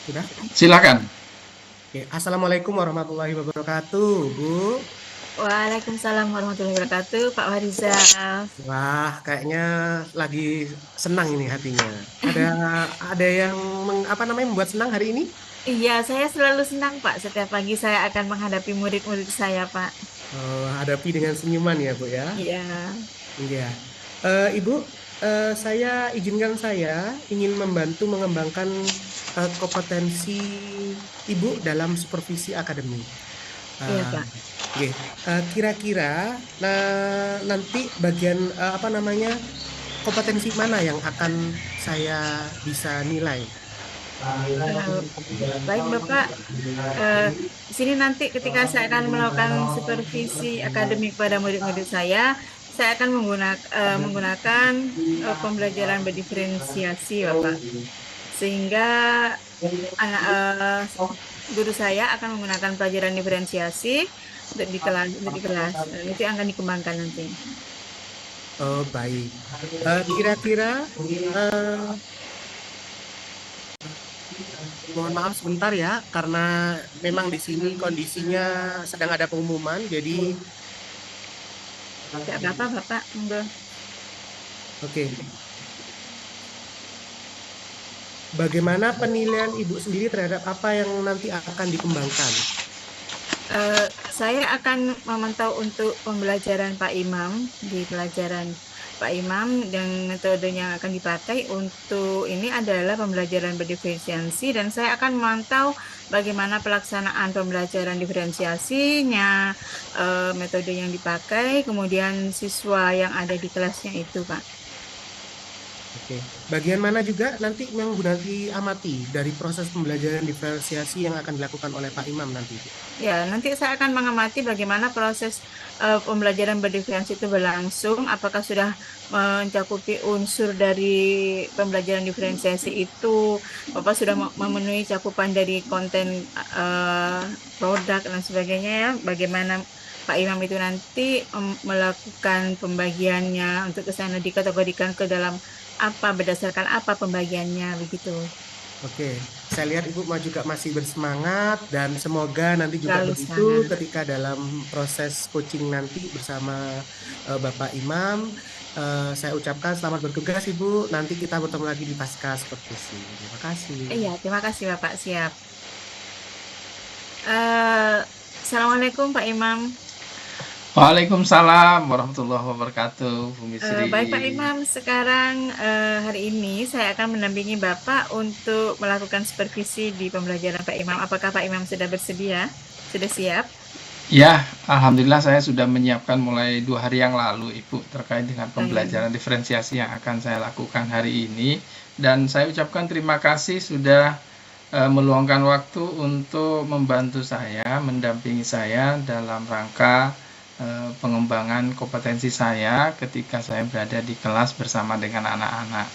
Sudah? Silakan. Oke. Assalamualaikum warahmatullahi wabarakatuh, Bu. Waalaikumsalam warahmatullahi wabarakatuh, Pak Farizal. Wah, kayaknya lagi senang ini hatinya. Ada ada yang membuat senang hari ini? Iya, saya selalu senang, Pak. Setiap pagi saya akan menghadapi murid-murid saya, Pak. Oh, hadapi dengan senyuman ya, Bu ya. Iya. Iya. Ibu, saya ingin membantu mengembangkan kompetensi Ibu dalam supervisi akademik. Iya, Ah, Pak. oke. Kira-kira nanti bagian kompetensi mana yang akan saya bisa nilai? Eh, Baik, Bapak. Eh, di sini nanti ketika saya akan melakukan supervisi akademik pada murid-murid saya akan menggunakan pembelajaran berdiferensiasi, Bapak. Sehingga guru saya akan menggunakan pelajaran diferensiasi untuk di kelas. Itu yang akan dikembangkan nanti. Oh, baik. Kira-kira eh, mohon maaf sebentar ya, karena memang di sini kondisinya sedang ada pengumuman, jadi Tidak apa-apa, Bapak. Monggo. oke. Bagaimana penilaian Ibu sendiri terhadap apa yang nanti akan dikembangkan? Saya akan memantau untuk pembelajaran Pak Imam di pelajaran Pak Imam dan metode yang akan dipakai untuk ini adalah pembelajaran berdiferensiasi dan saya akan memantau bagaimana pelaksanaan pembelajaran diferensiasinya, metode yang dipakai, kemudian siswa yang ada di kelasnya itu, Pak. Oke. Bagian mana juga nanti yang Bu nanti amati dari proses pembelajaran diferensiasi yang akan dilakukan oleh Pak Imam nanti? Ya, nanti saya akan mengamati bagaimana proses pembelajaran berdiferensi itu berlangsung, apakah sudah mencakupi unsur dari pembelajaran diferensiasi itu, Bapak sudah memenuhi cakupan dari konten produk dan sebagainya ya, bagaimana Pak Imam itu nanti melakukan pembagiannya untuk ke sana dikategorikan ke dalam apa, berdasarkan apa pembagiannya, begitu. Oke, saya lihat Ibu juga masih bersemangat dan semoga nanti juga Lalu begitu semangat. ketika dalam proses coaching nanti bersama Bapak Imam. Saya ucapkan selamat bertugas Ibu. Nanti kita bertemu lagi di pasca supervisi. Terima kasih. Iya, terima kasih Bapak, siap. Assalamualaikum Pak Imam. Waalaikumsalam warahmatullahi wabarakatuh, Bu Misri. Baik Pak Imam, sekarang hari ini saya akan mendampingi Bapak untuk melakukan supervisi di pembelajaran Pak Imam. Apakah Pak Imam sudah bersedia? Sudah siap? Ya, alhamdulillah saya sudah menyiapkan mulai 2 hari yang lalu, Ibu, terkait dengan pembelajaran diferensiasi yang akan saya lakukan hari ini. Dan saya ucapkan terima kasih sudah meluangkan waktu untuk membantu saya, mendampingi saya dalam rangka pengembangan kompetensi saya ketika saya berada di kelas bersama dengan anak-anak.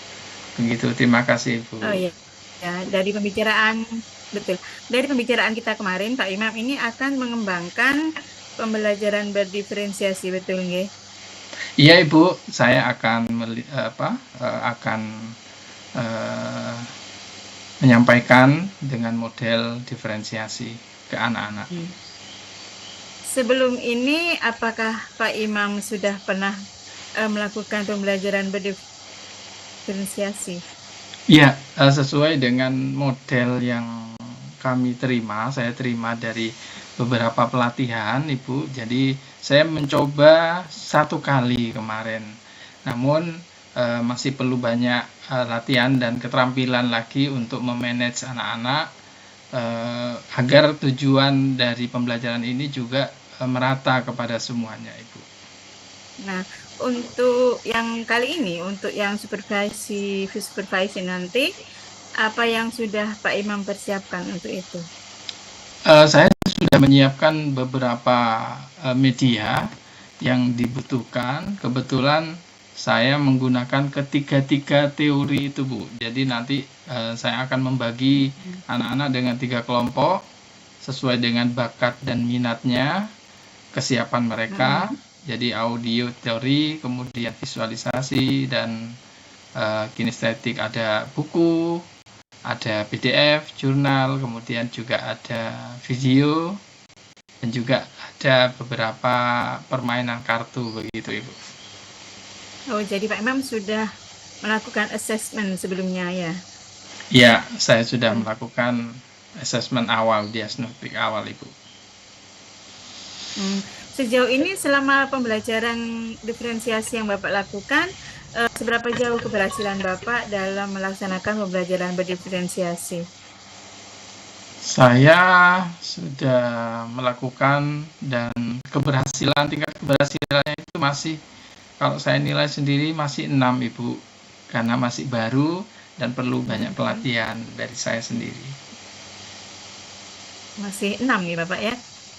Begitu, terima kasih Ibu. Oh iya, ya, dari pembicaraan betul. Dari pembicaraan kita kemarin, Pak Imam ini akan mengembangkan pembelajaran berdiferensiasi, betul nggih? Iya Ibu, saya akan eh, menyampaikan dengan model diferensiasi ke anak-anak. Sebelum ini, apakah Pak Imam sudah pernah melakukan pembelajaran berdiferensiasi? Iya, sesuai dengan model yang kami terima, saya terima dari beberapa pelatihan, Ibu. Jadi saya mencoba 1 kali kemarin. Namun masih perlu banyak latihan dan keterampilan lagi untuk memanage anak-anak agar tujuan dari pembelajaran ini juga merata kepada semuanya, Ibu. Nah, untuk yang kali ini, untuk yang supervisi nanti, apa yang sudah Pak Imam persiapkan untuk itu? Saya sudah menyiapkan beberapa media yang dibutuhkan. Kebetulan saya menggunakan ketiga teori itu, Bu. Jadi nanti saya akan membagi anak-anak dengan 3 kelompok sesuai dengan bakat dan minatnya, kesiapan mereka. Jadi audio teori, kemudian visualisasi dan kinestetik, ada buku, ada PDF, jurnal, kemudian juga ada video, dan juga ada beberapa permainan kartu begitu Ibu. Oh, jadi Pak Imam sudah melakukan assessment sebelumnya ya? Ya, saya sudah melakukan assessment awal, diagnostik awal Ibu. Sejauh ini selama pembelajaran diferensiasi yang Bapak lakukan, seberapa jauh keberhasilan Bapak dalam melaksanakan pembelajaran berdiferensiasi? Saya sudah melakukan dan tingkat keberhasilannya itu masih, kalau saya nilai sendiri masih 6 Ibu, karena masih baru dan perlu banyak pelatihan dari saya sendiri. Masih 6 ya Bapak ya?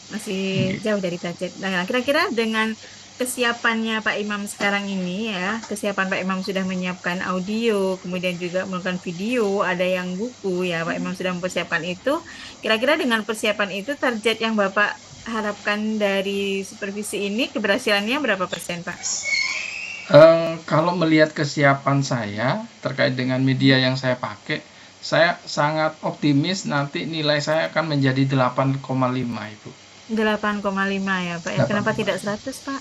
Masih jauh dari target. Nah, kira-kira dengan kesiapannya Pak Imam sekarang ini ya, kesiapan Pak Imam sudah menyiapkan audio, kemudian juga melakukan video, ada yang buku ya, Pak Imam sudah mempersiapkan itu. Kira-kira dengan persiapan itu, target yang Bapak harapkan dari supervisi ini, keberhasilannya berapa persen Pak? Kalau melihat kesiapan saya terkait dengan media yang saya pakai, saya sangat optimis nanti nilai saya akan menjadi 8,5 Ibu. 8,5 ya Pak ya. Kenapa tidak 100 Pak?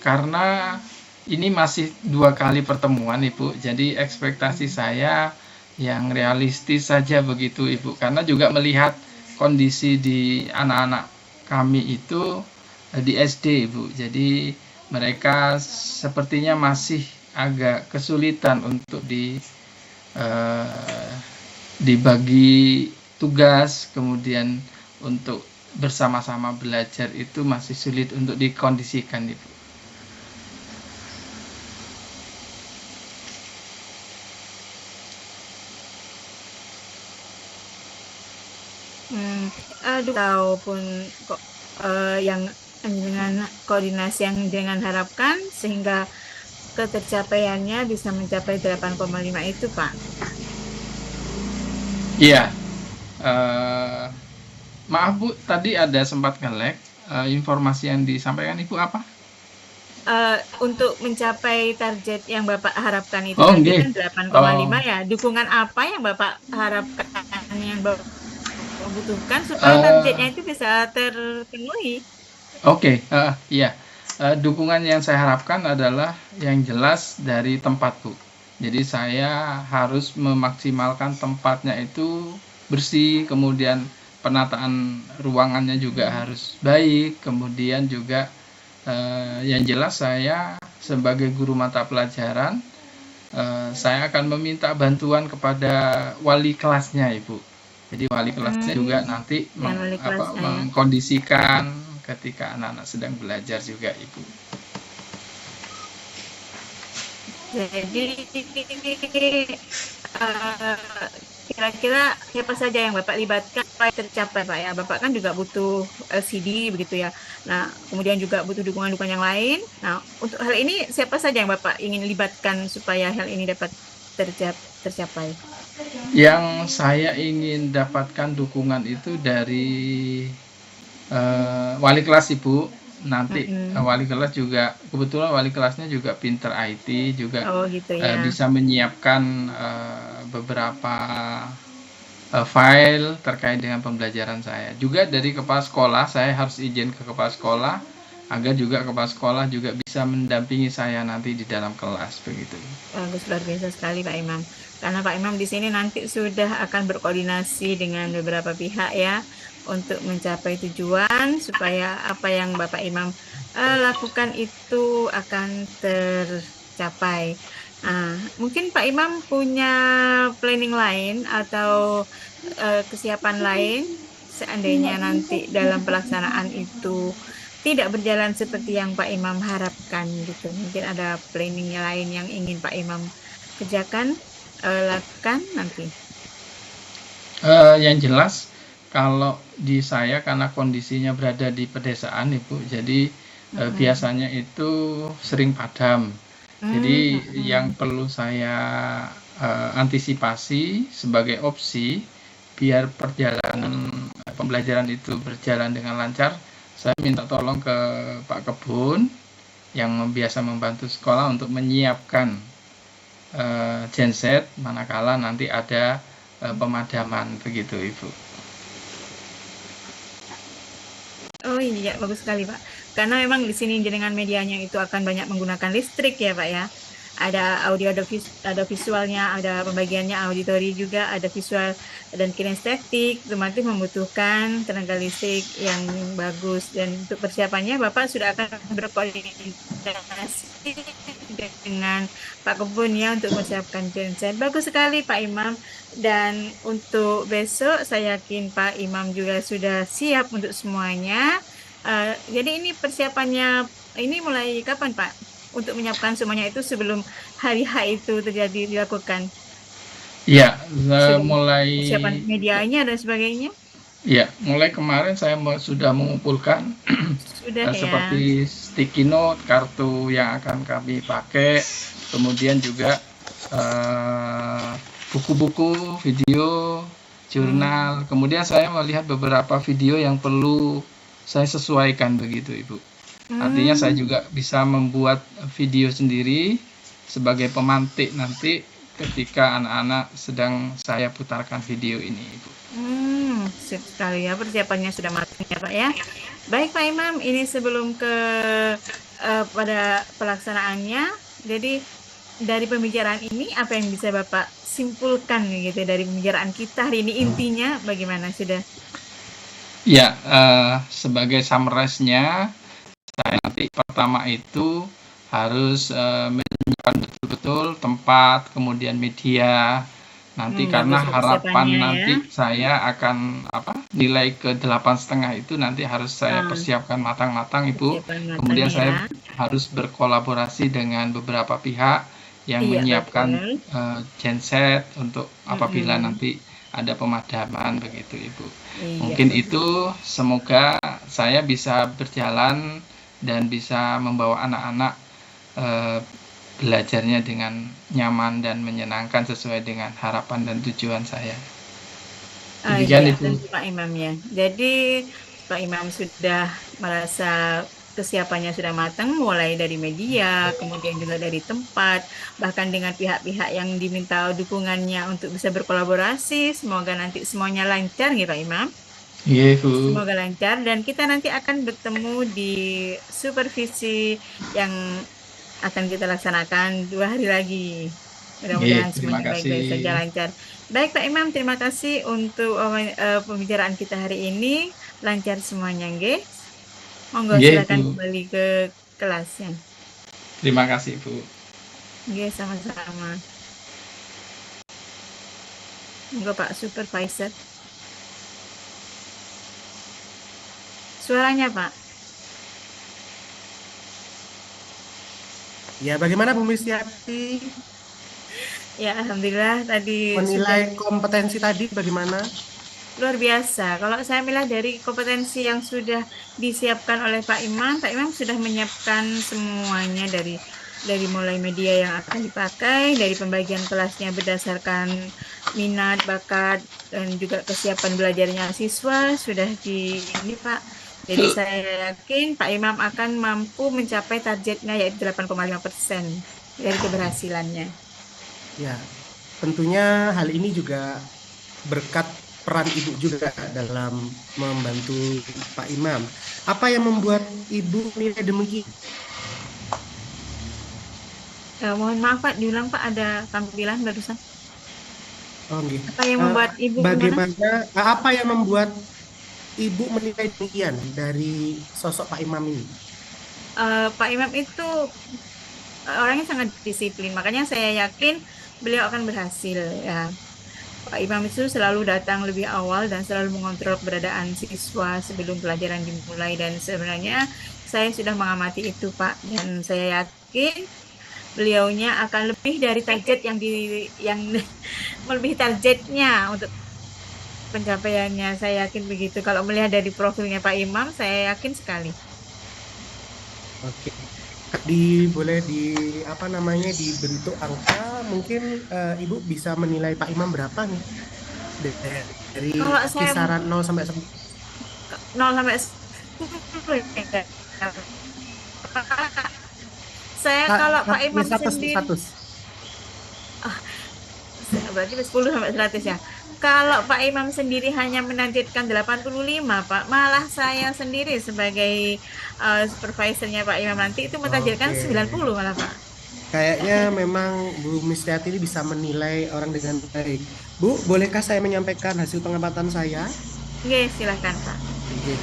Karena ini masih 2 kali pertemuan Ibu, jadi ekspektasi saya yang realistis saja begitu Ibu, karena juga melihat kondisi di anak-anak kami itu di SD Ibu, jadi mereka sepertinya masih agak kesulitan untuk dibagi tugas, kemudian untuk bersama-sama belajar itu masih sulit untuk dikondisikan Ibu. Ataupun kok yang dengan koordinasi yang dengan harapkan sehingga ketercapaiannya bisa mencapai 8,5 itu Pak. Iya. Maaf Bu, tadi ada sempat nge-lag. Informasi yang disampaikan Ibu apa? Untuk mencapai target yang Bapak harapkan itu tadi kan 8,5 ya. Dukungan apa yang Bapak harapkan, yang Bapak butuhkan supaya targetnya itu bisa terpenuhi? Oke, iya. Dukungan yang saya harapkan adalah yang jelas dari tempat Bu. Jadi saya harus memaksimalkan tempatnya itu bersih, kemudian penataan ruangannya juga harus baik, kemudian juga yang jelas saya sebagai guru mata pelajaran, saya akan meminta bantuan kepada wali kelasnya Ibu. Jadi wali kelasnya juga nanti mengkondisikan ketika anak-anak sedang belajar juga Ibu. Jadi kira-kira siapa saja yang Bapak libatkan supaya tercapai Pak ya? Bapak kan juga butuh LCD begitu ya. Nah, kemudian juga butuh dukungan-dukungan yang lain. Nah, untuk hal ini siapa saja yang Bapak ingin libatkan supaya hal ini dapat tercapai? Yang saya ingin dapatkan dukungan itu dari wali kelas Ibu. Nanti wali kelas juga, kebetulan wali kelasnya juga pinter IT juga, gitu ya. Bisa menyiapkan beberapa file terkait dengan pembelajaran saya. Juga dari kepala sekolah, saya harus izin ke kepala sekolah agar juga kepala sekolah juga bisa mendampingi saya nanti di dalam kelas begitu. Bagus, luar biasa sekali Pak Imam. Karena Pak Imam di sini nanti sudah akan berkoordinasi dengan beberapa pihak ya, untuk mencapai tujuan supaya apa yang Bapak Imam lakukan itu akan tercapai. Mungkin Pak Imam punya planning lain atau kesiapan lain seandainya nanti dalam pelaksanaan itu tidak berjalan seperti yang Pak Imam harapkan gitu. Mungkin ada planning lain yang ingin Pak Imam kerjakan, lakukan nanti. Yang jelas kalau di saya karena kondisinya berada di pedesaan Ibu, jadi biasanya itu sering padam. Jadi yang perlu saya antisipasi sebagai opsi biar perjalanan pembelajaran itu berjalan dengan lancar, saya minta tolong ke Pak Kebun yang biasa membantu sekolah untuk menyiapkan genset manakala nanti ada pemadaman begitu Ibu. Oh iya, bagus sekali Pak. Karena memang di sini dengan medianya itu akan banyak menggunakan listrik ya Pak ya. Ada audio, ada visualnya, ada pembagiannya auditori juga, ada visual dan kinestetik, otomatis membutuhkan tenaga listrik yang bagus. Dan untuk persiapannya Bapak sudah akan berkoordinasi dengan Pak Kebun ya untuk mempersiapkan genset. Bagus sekali Pak Imam. Dan untuk besok saya yakin Pak Imam juga sudah siap untuk semuanya. Jadi ini persiapannya ini mulai kapan Pak? Untuk menyiapkan semuanya itu sebelum hari H itu terjadi dilakukan. Ya, Sudah mulai persiapan medianya dan sebagainya. ya, mulai kemarin saya sudah mengumpulkan Sudah ya. seperti sticky note, kartu yang akan kami pakai, kemudian juga buku-buku, video, jurnal. Kemudian saya melihat beberapa video yang perlu saya sesuaikan begitu Ibu. Artinya saya juga bisa membuat video sendiri sebagai pemantik nanti ketika anak-anak sedang saya putarkan video ini Ibu. Sip sekali ya, persiapannya sudah matang ya Pak ya. Baik Pak Imam, ini sebelum ke pada pelaksanaannya, jadi dari pembicaraan ini apa yang bisa Bapak simpulkan gitu dari pembicaraan kita hari ini, intinya bagaimana sudah? Ya, sebagai summarize-nya, saya nanti pertama itu harus menyiapkan betul-betul tempat, kemudian media, nanti karena bagus harapan persiapannya nanti ya. saya akan nilai ke 8,5 itu nanti harus saya persiapkan matang-matang Ibu. Persiapan matang Kemudian ya. saya harus berkolaborasi dengan beberapa pihak yang Iya, menyiapkan betul. genset untuk apabila nanti ada pemadaman begitu Ibu. Iya. Mungkin itu, semoga saya bisa berjalan dan bisa membawa anak-anak belajarnya dengan nyaman dan menyenangkan sesuai dengan harapan dan tujuan saya. Demikian Iya, Ibu. tentu Pak Imam ya. Jadi Pak Imam sudah merasa kesiapannya sudah matang, mulai dari media, kemudian juga dari tempat, bahkan dengan pihak-pihak yang diminta dukungannya untuk bisa berkolaborasi. Semoga nanti semuanya lancar ya Pak Imam. Iya Bu. Semoga lancar dan kita nanti akan bertemu di supervisi yang akan kita laksanakan 2 hari lagi. Mudah-mudahan Terima semuanya baik-baik kasih. saja, lancar. Baik Pak Imam, terima kasih untuk pembicaraan kita hari ini. Lancar semuanya, nggih. Monggo Iya, silakan Bu. kembali ke kelasnya. Terima kasih Bu. Nggih, sama-sama. Monggo Pak Supervisor. Suaranya Pak. Ya, bagaimana Bu Misyati Ya, alhamdulillah tadi menilai sudah kompetensi tadi bagaimana? luar biasa. Kalau saya melihat dari kompetensi yang sudah disiapkan oleh Pak Imam sudah menyiapkan semuanya dari mulai media yang akan dipakai, dari pembagian kelasnya berdasarkan minat, bakat, dan juga kesiapan belajarnya siswa sudah di ini Pak. Jadi saya yakin Pak Imam akan mampu mencapai targetnya yaitu 8,5% dari keberhasilannya. Ya, tentunya hal ini juga berkat peran Ibu juga dalam membantu Pak Imam. Apa yang membuat Ibu menilai demikian? Mohon maaf Pak, diulang Pak, ada tampilan barusan. Oh, gitu. Apa yang membuat Ibu apa yang membuat Ibu menilai demikian dari sosok Pak Imam ini? Pak Imam itu orangnya sangat disiplin, makanya saya yakin beliau akan berhasil ya. Pak Imam itu selalu datang lebih awal dan selalu mengontrol keberadaan siswa sebelum pelajaran dimulai, dan sebenarnya saya sudah mengamati itu Pak, dan saya yakin beliaunya akan lebih dari target yang melebihi targetnya untuk pencapaiannya. Saya yakin begitu. Kalau melihat dari profilnya Pak Imam, saya yakin sekali. Oke. Boleh dibentuk angka, mungkin Ibu bisa menilai Pak Imam berapa nih? Dari Kalau saya kisaran 0 sampai 10. 0 sampai 10 ya. Saya kalau Pak Imam sendiri 100. berarti 10 sampai 100 ya. Kalau Pak Imam sendiri hanya menargetkan 85, Pak, malah saya sendiri sebagai supervisornya Pak Imam nanti itu menargetkan Oke. 90 malah, Pak. Kayaknya memang Bu Mistiati ini bisa menilai orang dengan baik. Bu, bolehkah saya menyampaikan hasil pengamatan saya? Oke, silahkan, Pak. Oke.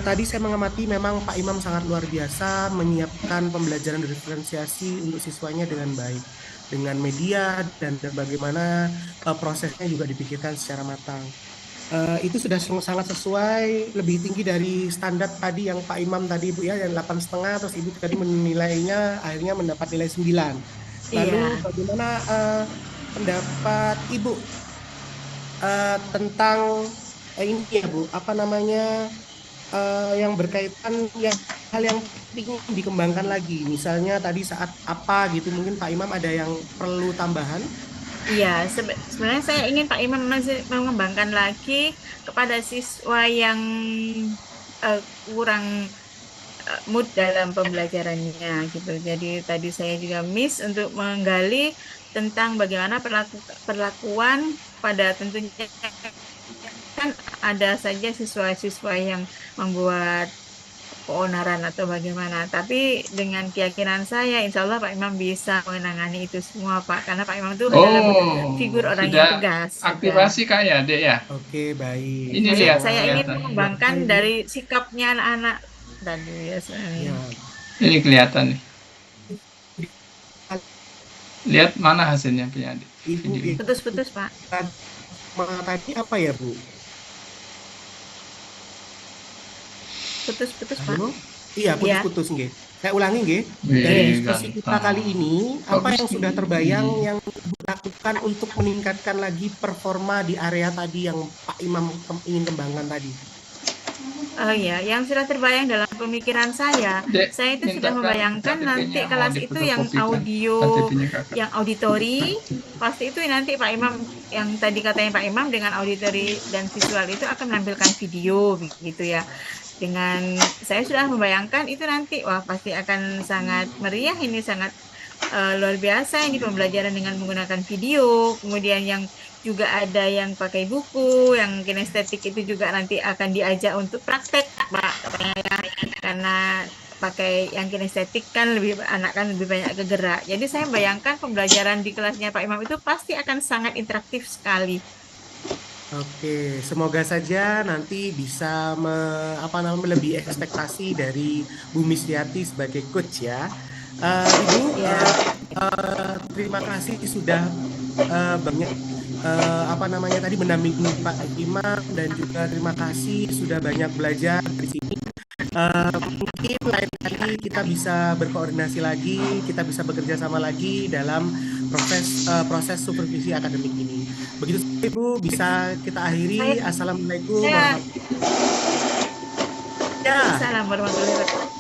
Tadi saya mengamati memang Pak Imam sangat luar biasa menyiapkan pembelajaran diferensiasi untuk siswanya dengan baik, dengan media dan bagaimana prosesnya juga dipikirkan secara matang. Itu sudah sangat sesuai, lebih tinggi dari standar tadi yang Pak Imam tadi Bu ya, yang 8,5, terus Ibu tadi menilainya akhirnya mendapat nilai 9. Lalu Iya. bagaimana pendapat Ibu tentang ini ya Bu, apa namanya yang berkaitan yang hal yang ingin dikembangkan lagi, misalnya tadi saat apa gitu, mungkin Pak Imam ada yang perlu tambahan? Iya, sebenarnya saya ingin Pak Imam masih mengembangkan lagi kepada siswa yang kurang mood dalam pembelajarannya gitu. Jadi tadi saya juga miss untuk menggali tentang bagaimana perlakuan pada tentunya kan ada saja siswa-siswa yang membuat keonaran atau bagaimana. Tapi dengan keyakinan saya, insya Allah Pak Imam bisa menangani itu semua, Pak. Karena Pak Imam itu adalah figur Oh, orang yang sudah tegas juga. aktivasi Kak ya, Dek ya? Oke, baik. Ini Saya, lihat saya ingin kelihatan. mengembangkan Ibu. dari sikapnya anak-anak tadi ya. Ya, Ini kelihatan nih. Lihat mana hasilnya punya Adik. Ibu Video. Putus-putus, Pak. tadi apa ya Bu? Putus-putus, Pak. Halo? Iya, putus-putus nggih. Saya ulangi nggih. Dari Wih, diskusi kita ganteng. kali ini, apa yang Bagus sudah nih. terbayang yang Ibu lakukan untuk meningkatkan lagi performa di area tadi yang Pak Imam ingin kembangkan tadi? Oh iya, yang sudah terbayang dalam pemikiran saya Dek, itu sudah minta membayangkan nanti KTP-nya mau kelas itu yang difotokopikan. audio, KTP-nya kakak. yang auditori, pasti itu nanti Pak Imam, yang tadi katanya Pak Imam dengan auditori dan visual itu akan menampilkan video begitu ya. Dengan saya sudah membayangkan itu nanti, wah pasti akan sangat meriah, ini sangat luar biasa ini pembelajaran dengan menggunakan video, kemudian yang juga ada yang pakai buku, yang kinestetik itu juga nanti akan diajak untuk praktek, Pak, karena pakai yang kinestetik kan anak kan lebih banyak kegerak. Jadi saya bayangkan pembelajaran di kelasnya Pak Imam itu pasti akan sangat interaktif sekali. Oke, semoga saja nanti bisa melebihi ekspektasi dari Bu Mistiati sebagai coach ya. Ibu, Ya. terima kasih sudah banyak tadi mendampingi Pak Imam, dan juga terima kasih sudah banyak belajar di sini. Mungkin lain kali kita bisa berkoordinasi lagi, kita bisa bekerja sama lagi dalam proses supervisi akademik ini. Begitu Ibu, bisa kita akhiri. Assalamualaikum warahmatullahi wabarakatuh. Waalaikumsalam warahmatullahi wabarakatuh.